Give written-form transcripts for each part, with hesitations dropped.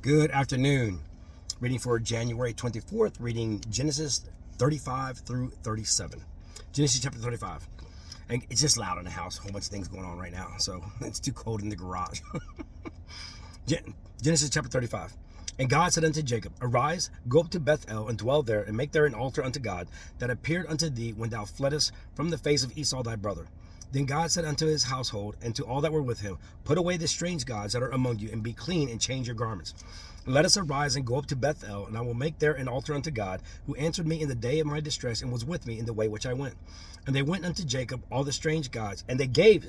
Good afternoon. Reading for January 24th, reading Genesis 35 through 37. Genesis chapter 35. And it's just loud in the house. A whole bunch of things going on right now, so it's too cold in the garage. Genesis chapter 35. And God said unto Jacob, Arise, go up to Bethel, and dwell there, and make there an altar unto God, that appeared unto thee when thou fleddest from the face of Esau thy brother. Then God said unto his household, and to all that were with him, Put away the strange gods that are among you, and be clean, and change your garments. Let us arise and go up to Bethel, and I will make there an altar unto God, who answered me in the day of my distress, and was with me in the way which I went. And they went unto Jacob all the strange gods, and they gave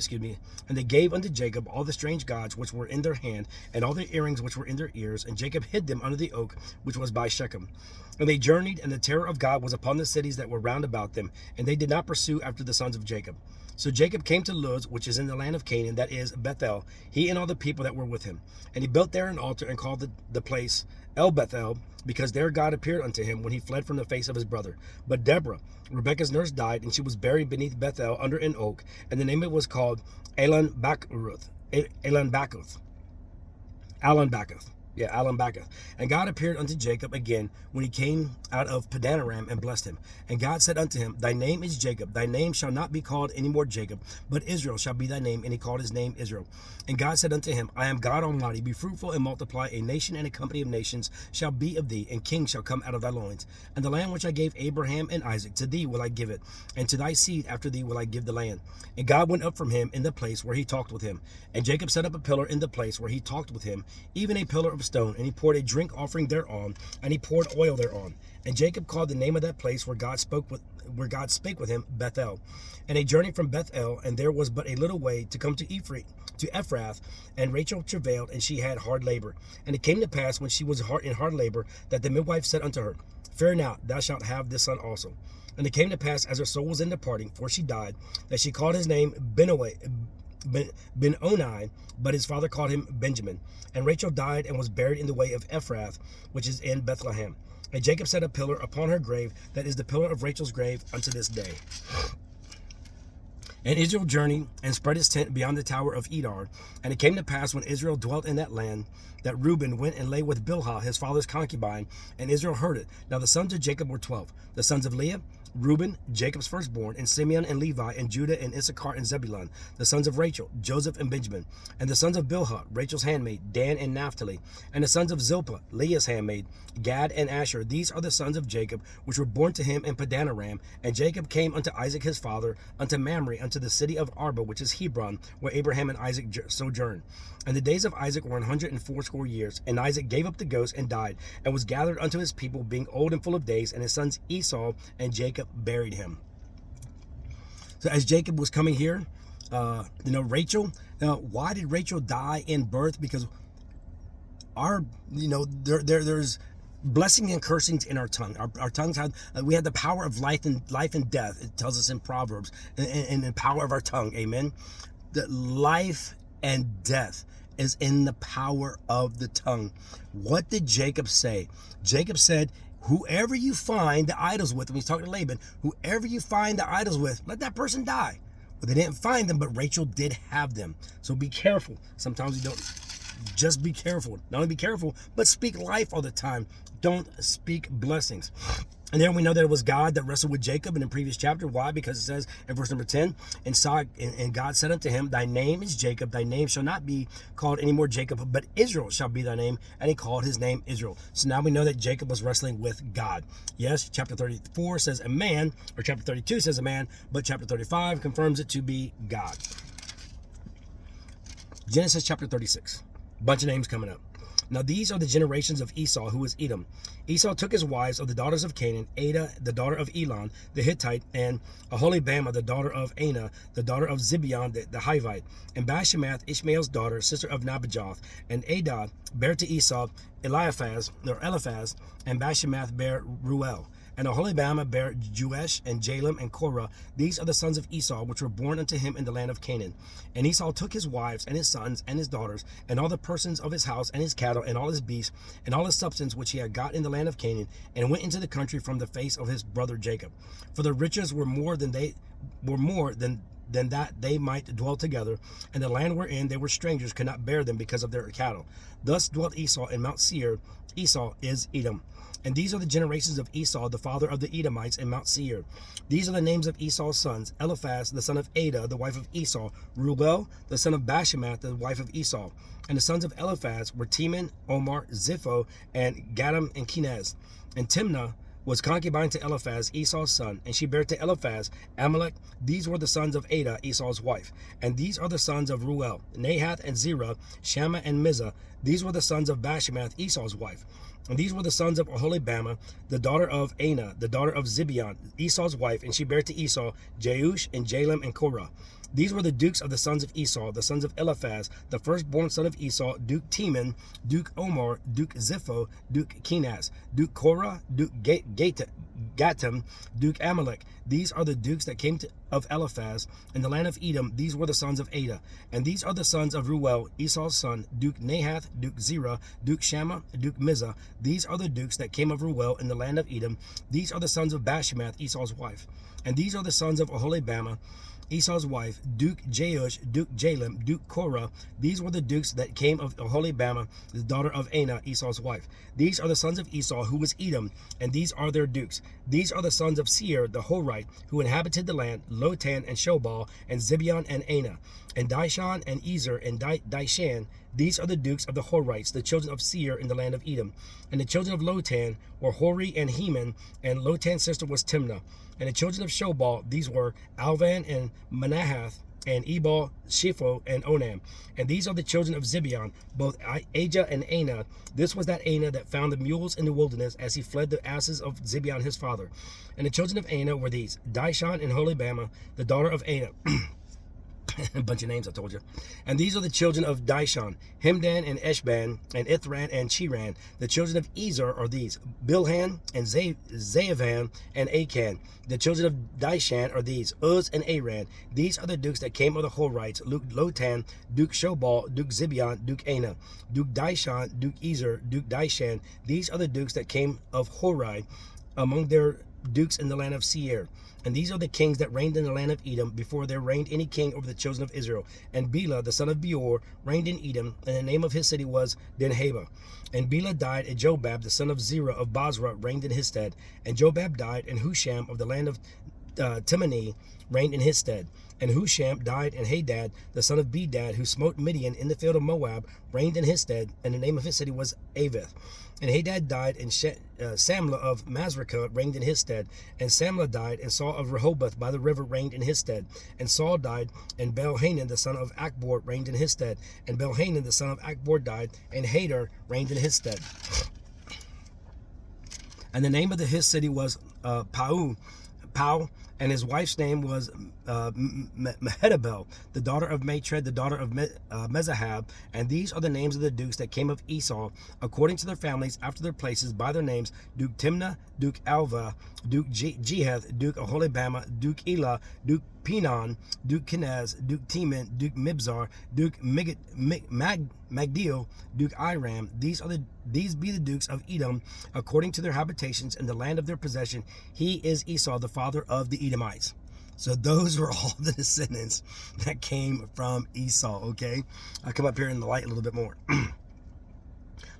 unto Jacob all the strange gods which were in their hand, and all the earrings which were in their ears, and Jacob hid them under the oak which was by Shechem. And they journeyed, and the terror of God was upon the cities that were round about them, and they did not pursue after the sons of Jacob. So Jacob came to Luz, which is in the land of Canaan, that is Bethel, he and all the people that were with him. And he built there an altar, and called the place El Bethel, because there God appeared unto him when he fled from the face of his brother. But Deborah, Rebekah's nurse, died, and she was buried beneath Bethel under an oak, and the name of it was called Alon Bakuth. And God appeared unto Jacob again when he came out of Padanaram, and blessed him. And God said unto him, Thy name is Jacob. Thy name shall not be called any more Jacob, but Israel shall be thy name. And he called his name Israel. And God said unto him, I am God Almighty. Be fruitful and multiply. A nation and a company of nations shall be of thee, and kings shall come out of thy loins. And the land which I gave Abraham and Isaac, to thee will I give it, and to thy seed after thee will I give the land. And God went up from him in the place where he talked with him. And Jacob set up a pillar in the place where he talked with him, even a pillar of stone. And he poured a drink offering thereon, and he poured oil thereon. And Jacob called the name of that place where God spake with him, Bethel. And they journeyed from Bethel, and there was but a little way to come to Ephrath, and Rachel travailed, and she had hard labor. And it came to pass, when she was in hard labor, that the midwife said unto her, Fear not, thou shalt have this son also. And it came to pass, as her soul was in departing, for she died, that she called his name Ben-Oni, but his father called him Benjamin. And Rachel died, and was buried in the way of Ephrath, which is in Bethlehem. And Jacob set a pillar upon her grave, that is the pillar of Rachel's grave unto this day. And Israel journeyed, and spread his tent beyond the tower of Edar. And it came to pass, when Israel dwelt in that land, that Reuben went and lay with Bilhah, his father's concubine, and Israel heard it. Now the sons of Jacob were 12. The sons of Leah, Reuben, Jacob's firstborn, and Simeon and Levi, and Judah and Issachar and Zebulun. The sons of Rachel, Joseph and Benjamin. And the sons of Bilhah, Rachel's handmaid, Dan and Naphtali. And the sons of Zilpah, Leah's handmaid, Gad and Asher. These are the sons of Jacob, which were born to him in Padanaram. And Jacob came unto Isaac his father, unto Mamre, unto the city of Arba, which is Hebron, where Abraham and Isaac sojourned. And the days of Isaac were 180 years. And Isaac gave up the ghost and died, and was gathered unto his people, being old and full of days. And his sons Esau and Jacob buried him. So as Jacob was coming here, Rachel. Now, why did Rachel die in birth? Because there's blessings and cursings in our tongue. Our tongues have, we have the power of life and death. It tells us in Proverbs, and the power of our tongue. Amen. That life and death is in the power of the tongue. What did Jacob say? Jacob said, whoever you find the idols with, when he's talking to Laban, whoever you find the idols with, let that person die. But they didn't find them, but Rachel did have them. So be careful. Sometimes you don't. Just be careful. Not only be careful, but speak life all the time. Don't speak blessings. And then we know that it was God that wrestled with Jacob in the previous chapter. Why? Because it says in verse number 10, and God said unto him, Thy name is Jacob, thy name shall not be called any more Jacob, but Israel shall be thy name. And he called his name Israel. So now we know that Jacob was wrestling with God. Yes, chapter 34 says a man, or chapter 32 says a man, but chapter 35 confirms it to be God. Genesis chapter 36. Bunch of names coming up. Now these are the generations of Esau, who was Edom. Esau took his wives of the daughters of Canaan, Adah, the daughter of Elon, the Hittite, and Aholibamah, the daughter of Anah, the daughter of Zibeon, the Hivite, and Bashemath, Ishmael's daughter, sister of Nabajoth. And Adah bare to Esau Eliphaz, and Bashemath bare Ruel. And Aholibamah bare Juesh and Jalem and Korah. These are the sons of Esau, which were born unto him in the land of Canaan. And Esau took his wives and his sons and his daughters, and all the persons of his house and his cattle and all his beasts, and all his substance which he had got in the land of Canaan, and went into the country from the face of his brother Jacob. For the riches were more than than that they might dwell together, and the land wherein they were strangers could not bear them because of their cattle. Thus dwelt Esau in Mount Seir. Esau is Edom. And these are the generations of Esau, the father of the Edomites, in Mount Seir. These are the names of Esau's sons: Eliphaz, the son of Adah, the wife of Esau; Reuel, the son of Bashemath, the wife of Esau. And the sons of Eliphaz were Teman, Omar, Zipho, and Gatam, and Kenaz. And Timnah was concubine to Eliphaz, Esau's son, and she bare to Eliphaz Amalek. These were the sons of Adah, Esau's wife. And these are the sons of Reuel: Nahath and Zerah, Shammah and Mizah. These were the sons of Bashemath, Esau's wife. And these were the sons of Oholibamah, the daughter of Anah, the daughter of Zibeon, Esau's wife, and she bare to Esau Jeush and Jalem and Korah. These were the dukes of the sons of Esau, the sons of Eliphaz, the firstborn son of Esau: Duke Teman, Duke Omar, Duke Zipho, Duke Kenaz, Duke Korah, Duke Gatam, Duke Amalek. These are the dukes that came of Eliphaz in the land of Edom. These were the sons of Adah. And these are the sons of Reuel, Esau's son: Duke Nahath, Duke Zerah, Duke Shammah, Duke Mizah. These are the dukes that came of Reuel in the land of Edom. These are the sons of Bashemath, Esau's wife. And these are the sons of Oholibamah, Esau's wife: Duke Jeush, Duke Jalem, Duke Korah. These were the dukes that came of Oholibamah, the daughter of Anah, Esau's wife. These are the sons of Esau, who was Edom, and these are their dukes. These are the sons of Seir the Horite, who inhabited the land: Lotan and Shobal, and Zibeon and Anah, and Dishon and Ezer and Dishan. These are the dukes of the Horites, the children of Seir in the land of Edom. And the children of Lotan were Hori and Heman, and Lotan's sister was Timnah. And the children of Shobal, these were Alvan and Manahath, and Ebal, Shepho, and Onam. And these are the children of Zibeon, both Ajah and Anah. This was that Anah that found the mules in the wilderness as he fled the asses of Zibeon his father. And the children of Anah were these: Dishon and Oholibamah, the daughter of Anah. A bunch of names, I told you. And these are the children of Dishon: Hemdan and Eshban, and Ithran and Chiran. The children of Ezer are these: Bilhan and Zaavan and Achan. The children of Dishan are these: Uz and Aran. These are the dukes that came of the Horites: Lotan, Duke Shobal, Duke Zibeon, Duke Anah, Duke Dishon, Duke Ezer, Duke Dishan. These are the dukes that came of Hori among their dukes in the land of Seir. And these are the kings that reigned in the land of Edom before there reigned any king over the children of Israel. And Bela, the son of Beor, reigned in Edom, and the name of his city was Dinhaba. And Bela died, and Jobab, the son of Zerah of Basra, reigned in his stead. And Jobab died, and Husham of the land of Timnah reigned in his stead. And Husham died, and Hadad, the son of Bedad, who smote Midian in the field of Moab, reigned in his stead, and the name of his city was Avith. And Hadad died, and Samlah of Masrekah reigned in his stead. And Samlah died, and Saul of Rehoboth by the river reigned in his stead. And Saul died, and Belhanan the son of Achbor reigned in his stead. And Belhanan the son of Achbor died, and Hadar reigned in his stead. And the name of his city was Pau, and his wife's name was Mehetabel, the daughter of Matred, the daughter of Mezahab. And these are the names of the dukes that came of Esau, according to their families, after their places, by their names: Duke Timnah, Duke Alva, Duke Jeheth, Duke Oholibamah, Duke Elah, Duke Pinon, Duke Kenaz, Duke Teman, Duke Mibzar, Duke Magdiel, Duke Iram. These be the dukes of Edom, according to their habitations in the land of their possession. He is Esau, the father of the Edomites. So those were all the descendants that came from Esau, okay? I'll come up here in the light a little bit more.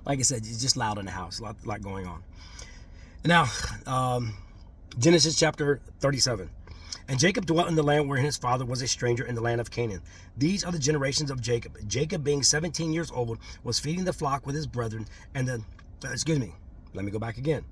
Like I said, it's just loud in the house, a lot going on. Now, Genesis chapter 37. And Jacob dwelt in the land wherein his father was a stranger, in the land of Canaan. These are the generations of Jacob. Jacob, being 17 years old, was feeding the flock with his brethren. And then, let me go back again.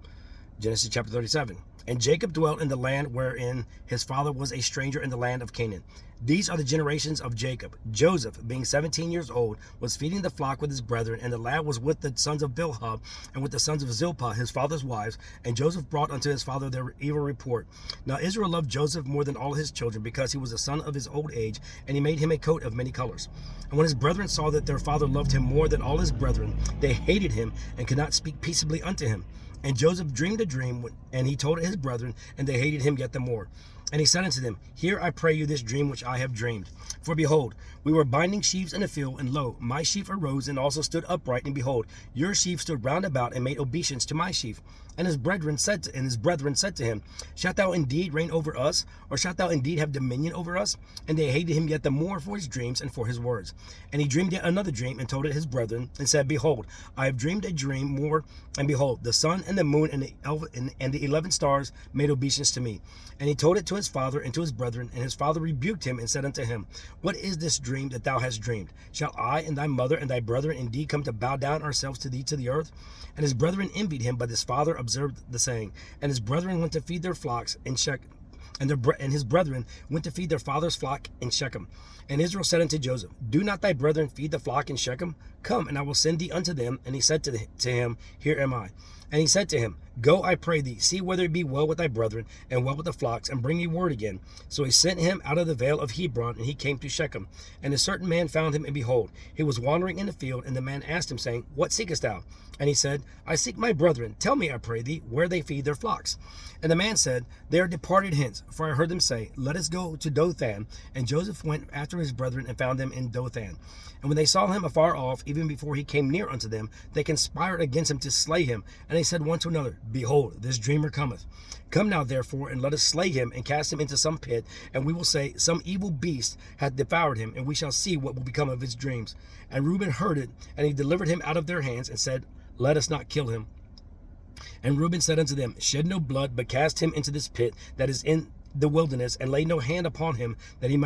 Genesis chapter 37. And Jacob dwelt in the land wherein his father was a stranger, in the land of Canaan. These are the generations of Jacob. Joseph, being 17 years old, was feeding the flock with his brethren, and the lad was with the sons of Bilhah and with the sons of Zilpah, his father's wives. And Joseph brought unto his father their evil report. Now Israel loved Joseph more than all his children, because he was a son of his old age, and he made him a coat of many colors. And when his brethren saw that their father loved him more than all his brethren, they hated him, and could not speak peaceably unto him. And Joseph dreamed a dream, and he told it his brethren, and they hated him yet the more. And he said unto them, Hear, I pray you, this dream which I have dreamed. For behold, we were binding sheaves in the field, and lo, my sheaf arose and also stood upright, and behold, your sheaf stood round about and made obeisance to my sheaf. And his brethren said to him, Shalt thou indeed reign over us, or shalt thou indeed have dominion over us? And they hated him yet the more for his dreams and for his words. And he dreamed yet another dream, and told it his brethren, and said, Behold, I have dreamed a dream more, and behold, the sun and the moon and the 11 stars made obeisance to me. And he told it to his father and to his brethren, and his father rebuked him and said unto him, What is this dream that thou hast dreamed? Shall I and thy mother and thy brethren indeed come to bow down ourselves to thee to the earth? And his brethren envied him, but his father observed the saying. And his brethren went to feed their flocks in Shechem. And his brethren went to feed their father's flock in Shechem. And Israel said unto Joseph, Do not thy brethren feed the flock in Shechem? Come, and I will send thee unto them. And he said to him, Here am I. And he said to him, Go, I pray thee, see whether it be well with thy brethren, and well with the flocks, and bring me word again. So he sent him out of the vale of Hebron, and he came to Shechem. And a certain man found him, and behold, he was wandering in the field. And the man asked him, saying, What seekest thou? And he said, I seek my brethren. Tell me, I pray thee, where they feed their flocks. And the man said, They are departed hence, for I heard them say, Let us go to Dothan. And Joseph went after his brethren, and found them in Dothan. And when they saw him afar off, even before he came near unto them, they conspired against him to slay him. And they said one to another, Behold, this dreamer cometh. Come now, therefore, and let us slay him, and cast him into some pit, and we will say, Some evil beast hath devoured him, and we shall see what will become of his dreams. And Reuben heard it, and he delivered him out of their hands, and said, Let us not kill him. And Reuben said unto them, Shed no blood, but cast him into this pit that is in the wilderness, and lay no hand upon him, that he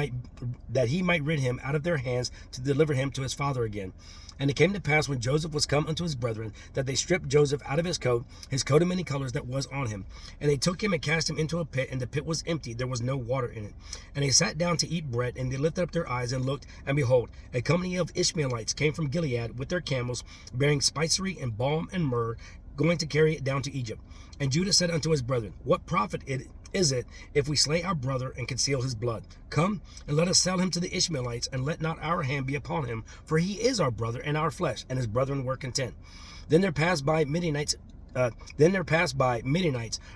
might rid him out of their hands, to deliver him to his father again. And it came to pass, when Joseph was come unto his brethren, that they stripped Joseph out of his coat of many colors that was on him. And they took him and cast him into a pit, and the pit was empty, there was no water in it. And they sat down to eat bread, and they lifted up their eyes and looked, and behold, a company of Ishmaelites came from Gilead with their camels, bearing spicery and balm and myrrh, going to carry it down to Egypt. And Judah said unto his brethren, What profit is it if we slay our brother and conceal his blood? Come, and let us sell him to the Ishmaelites, and let not our hand be upon him, for he is our brother and our flesh. And his brethren were content. Then there passed by Midianites,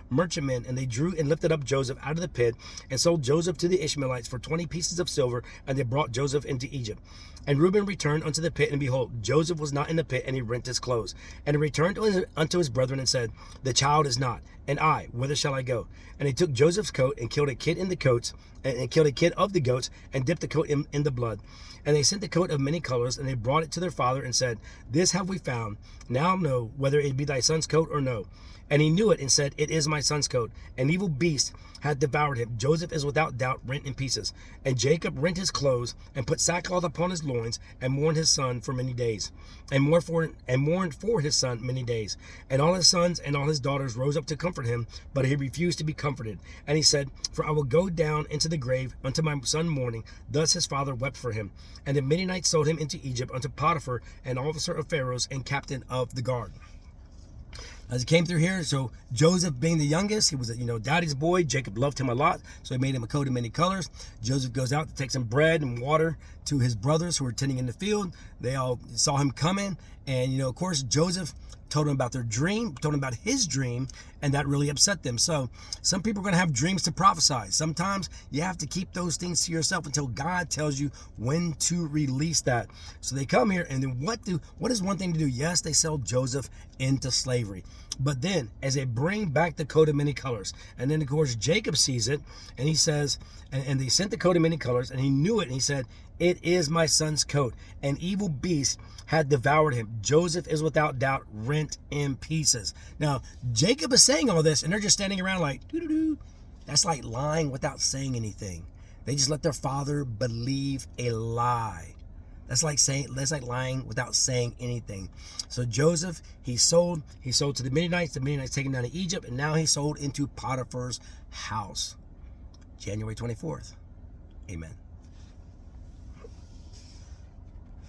merchantmen, and they drew and lifted up Joseph out of the pit, and sold Joseph to the Ishmaelites for 20 pieces of silver, and they brought Joseph into Egypt. And Reuben returned unto the pit, and behold, Joseph was not in the pit, and he rent his clothes. And he returned unto his brethren, and said, The child is not, and I, whither shall I go? And he took Joseph's coat, and killed a kid in the coats, and killed a kid of the goats, and dipped the coat in the blood. And they sent the coat of many colors, and they brought it to their father, and said, This have we found. Now know whether it be thy son's coat or no. And he knew it, and said, It is my son's coat. An evil beast hath devoured him. Joseph is without doubt rent in pieces. And Jacob rent his clothes, and put sackcloth upon his loins, and mourned his son for many days, and mourned for his son many days. And all his sons and all his daughters rose up to comfort him, but he refused to be comforted. And he said, For I will go down into the grave unto my son mourning. Thus his father wept for him. And the Midianites sold him into Egypt unto Potiphar, an officer of Pharaoh's and captain of the guard. As he came through here, so Joseph being the youngest, he was daddy's boy. Jacob loved him a lot, so he made him a coat of many colors. Joseph goes out to take some bread and water to his brothers who were tending in the field. They all saw him coming, and of course Joseph told him about their dream, told him about his dream, and that really upset them. So some people are going to have dreams to prophesy. Sometimes you have to keep those things to yourself until God tells you when to release that. So they come here, and then what is one thing to do? Yes, they sell Joseph into slavery. But then as they bring back the coat of many colors, and then of course Jacob sees it, and he says, and they sent the coat of many colors, and he knew it, and he said, It is my son's coat. An evil beast had devoured him. Joseph is without doubt rent in pieces. Now, Jacob is saying all this, and they're just standing around like, doo-doo-doo. That's like lying without saying anything. They just let their father believe a lie. That's like lying without saying anything. So Joseph, he sold to the Midianites taken down to Egypt, and now he's sold into Potiphar's house. January 24th. Amen.